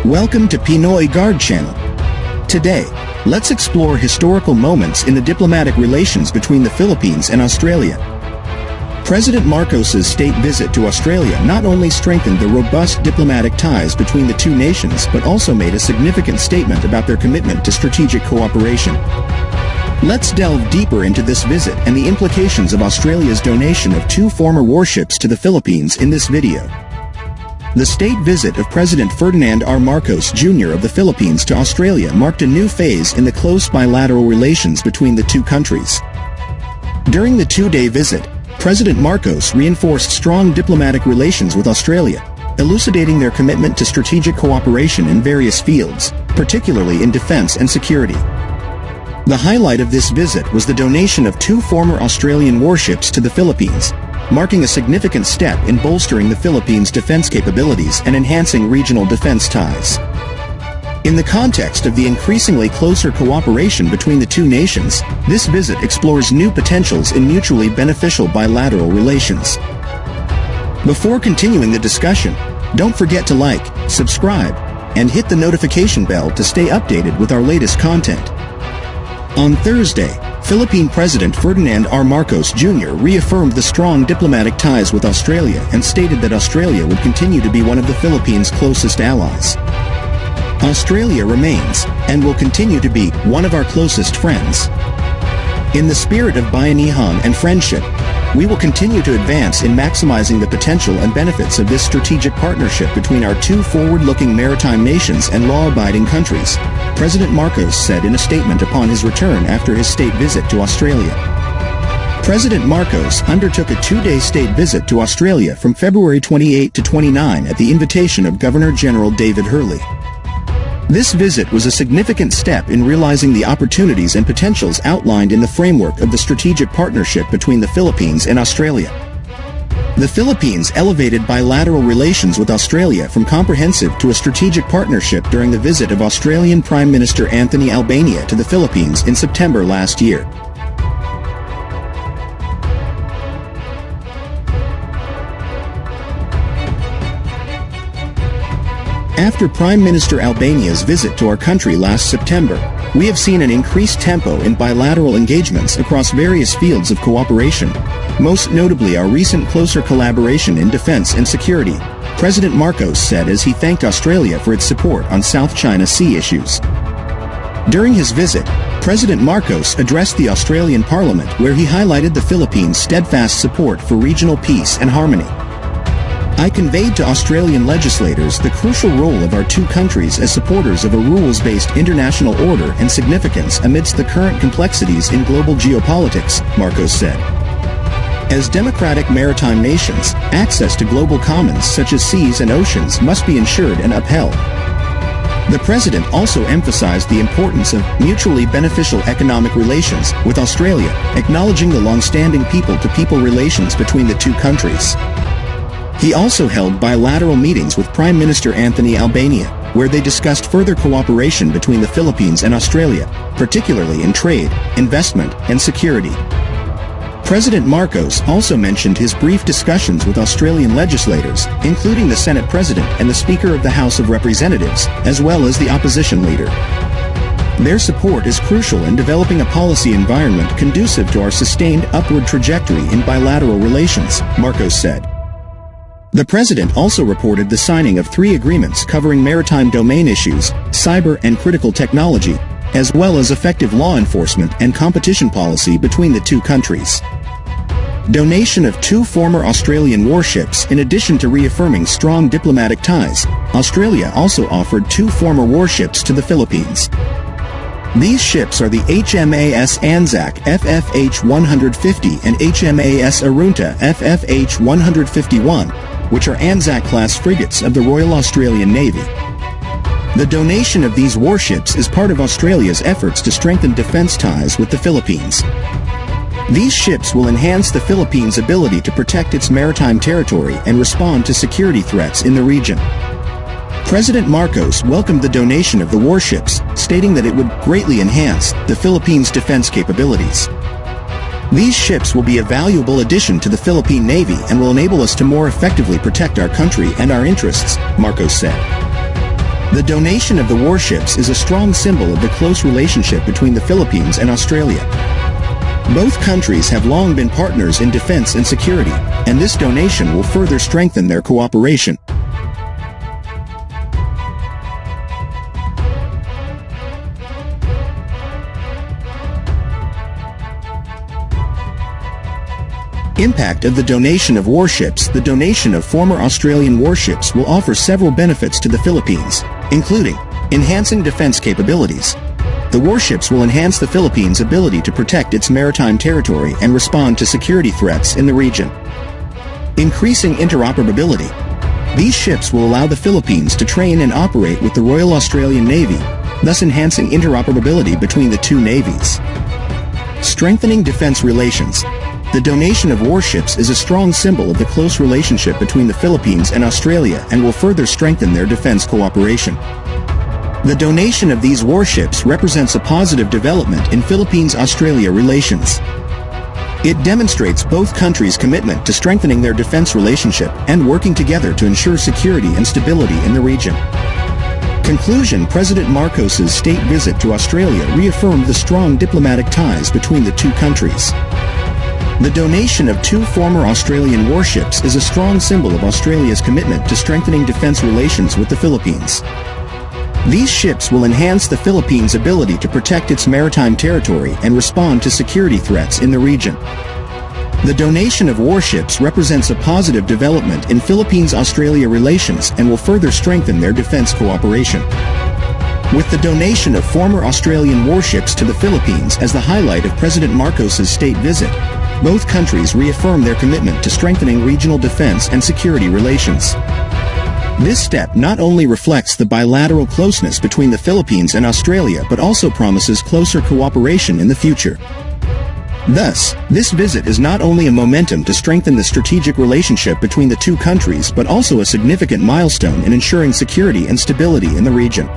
Welcome to Pinoy Guard Channel. Today, let's explore historical moments in the diplomatic relations between the Philippines and Australia. President Marcos's state visit to Australia not only strengthened the robust diplomatic ties between the two nations but also made a significant statement about their commitment to strategic cooperation. Let's delve deeper into this visit and the implications of Australia's donation of 2 former warships to the Philippines in this video. The state visit of President Ferdinand R. Marcos Jr. of the Philippines to Australia marked a new phase in the close bilateral relations between the two countries. During the 2-day visit, President Marcos reinforced strong diplomatic relations with Australia, elucidating their commitment to strategic cooperation in various fields, particularly in defense and security. The highlight of this visit was the donation of 2 former Australian warships to the Philippines, marking a significant step in bolstering the Philippines' defense capabilities and enhancing regional defense ties. In the context of the increasingly closer cooperation between the two nations, this visit explores new potentials in mutually beneficial bilateral relations. Before continuing the discussion, don't forget to like, subscribe, and hit the notification bell to stay updated with our latest content. On Thursday, Philippine President Ferdinand R. Marcos Jr. reaffirmed the strong diplomatic ties with Australia and stated that Australia would continue to be one of the Philippines' closest allies. Australia remains, and will continue to be, one of our closest friends. In the spirit of bayanihan and friendship, we will continue to advance in maximizing the potential and benefits of this strategic partnership between our 2 forward-looking maritime nations and law-abiding countries, President Marcos said in a statement upon his return after his state visit to Australia. President Marcos undertook a 2-day state visit to Australia from February 28 to 29 at the invitation of Governor-General David Hurley. This visit was a significant step in realizing the opportunities and potentials outlined in the framework of the strategic partnership between the Philippines and Australia. The Philippines elevated bilateral relations with Australia from comprehensive to a strategic partnership during the visit of Australian Prime Minister Anthony Albanese to the Philippines in September last year. After Prime Minister Albanese's visit to our country last September, we have seen an increased tempo in bilateral engagements across various fields of cooperation, most notably our recent closer collaboration in defense and security, President Marcos said as he thanked Australia for its support on South China Sea issues. During his visit, President Marcos addressed the Australian Parliament where he highlighted the Philippines' steadfast support for regional peace and harmony. I conveyed to Australian legislators the crucial role of our 2 countries as supporters of a rules-based international order and significance amidst the current complexities in global geopolitics, Marcos said. As democratic maritime nations, access to global commons such as seas and oceans must be ensured and upheld. The president also emphasized the importance of mutually beneficial economic relations with Australia, acknowledging the long-standing people-to-people relations between the 2 countries. He also held bilateral meetings with Prime Minister Anthony Albanese, where they discussed further cooperation between the Philippines and Australia, particularly in trade, investment, and security. President Marcos also mentioned his brief discussions with Australian legislators, including the Senate President and the Speaker of the House of Representatives, as well as the opposition leader. Their support is crucial in developing a policy environment conducive to our sustained upward trajectory in bilateral relations, Marcos said. The president also reported the signing of 3 agreements covering maritime domain issues, cyber and critical technology, as well as effective law enforcement and competition policy between the 2 countries. Donation of 2 former Australian warships. In addition to reaffirming strong diplomatic ties, Australia also offered 2 former warships to the Philippines. These ships are the HMAS Anzac FFH 150 and HMAS Arunta FFH 151, which are Anzac-class frigates of the Royal Australian Navy. The donation of these warships is part of Australia's efforts to strengthen defense ties with the Philippines. These ships will enhance the Philippines' ability to protect its maritime territory and respond to security threats in the region. President Marcos welcomed the donation of the warships, stating that it would greatly enhance the Philippines' defense capabilities. These ships will be a valuable addition to the Philippine Navy and will enable us to more effectively protect our country and our interests, Marcos said. The donation of the warships is a strong symbol of the close relationship between the Philippines and Australia. Both countries have long been partners in defense and security, and this donation will further strengthen their cooperation. Impact of the donation of warships. The donation of former Australian warships will offer several benefits to the Philippines, including enhancing defense capabilities. The warships will enhance the Philippines' ability to protect its maritime territory and respond to security threats in the region. Increasing interoperability. These ships will allow the Philippines to train and operate with the Royal Australian Navy, thus enhancing interoperability between the two navies. Strengthening defense relations. The donation of warships is a strong symbol of the close relationship between the Philippines and Australia and will further strengthen their defense cooperation. The donation of these warships represents a positive development in Philippines-Australia relations. It demonstrates both countries' commitment to strengthening their defense relationship and working together to ensure security and stability in the region. Conclusion. President Marcos's state visit to Australia reaffirmed the strong diplomatic ties between the two countries. The donation of two former Australian warships is a strong symbol of Australia's commitment to strengthening defense relations with the Philippines. These ships will enhance the Philippines' ability to protect its maritime territory and respond to security threats in the region. The donation of warships represents a positive development in Philippines-Australia relations and will further strengthen their defense cooperation. With the donation of former Australian warships to the Philippines as the highlight of President Marcos's state visit, both countries reaffirm their commitment to strengthening regional defense and security relations. This step not only reflects the bilateral closeness between the Philippines and Australia but also promises closer cooperation in the future. Thus, this visit is not only a momentum to strengthen the strategic relationship between the two countries but also a significant milestone in ensuring security and stability in the region.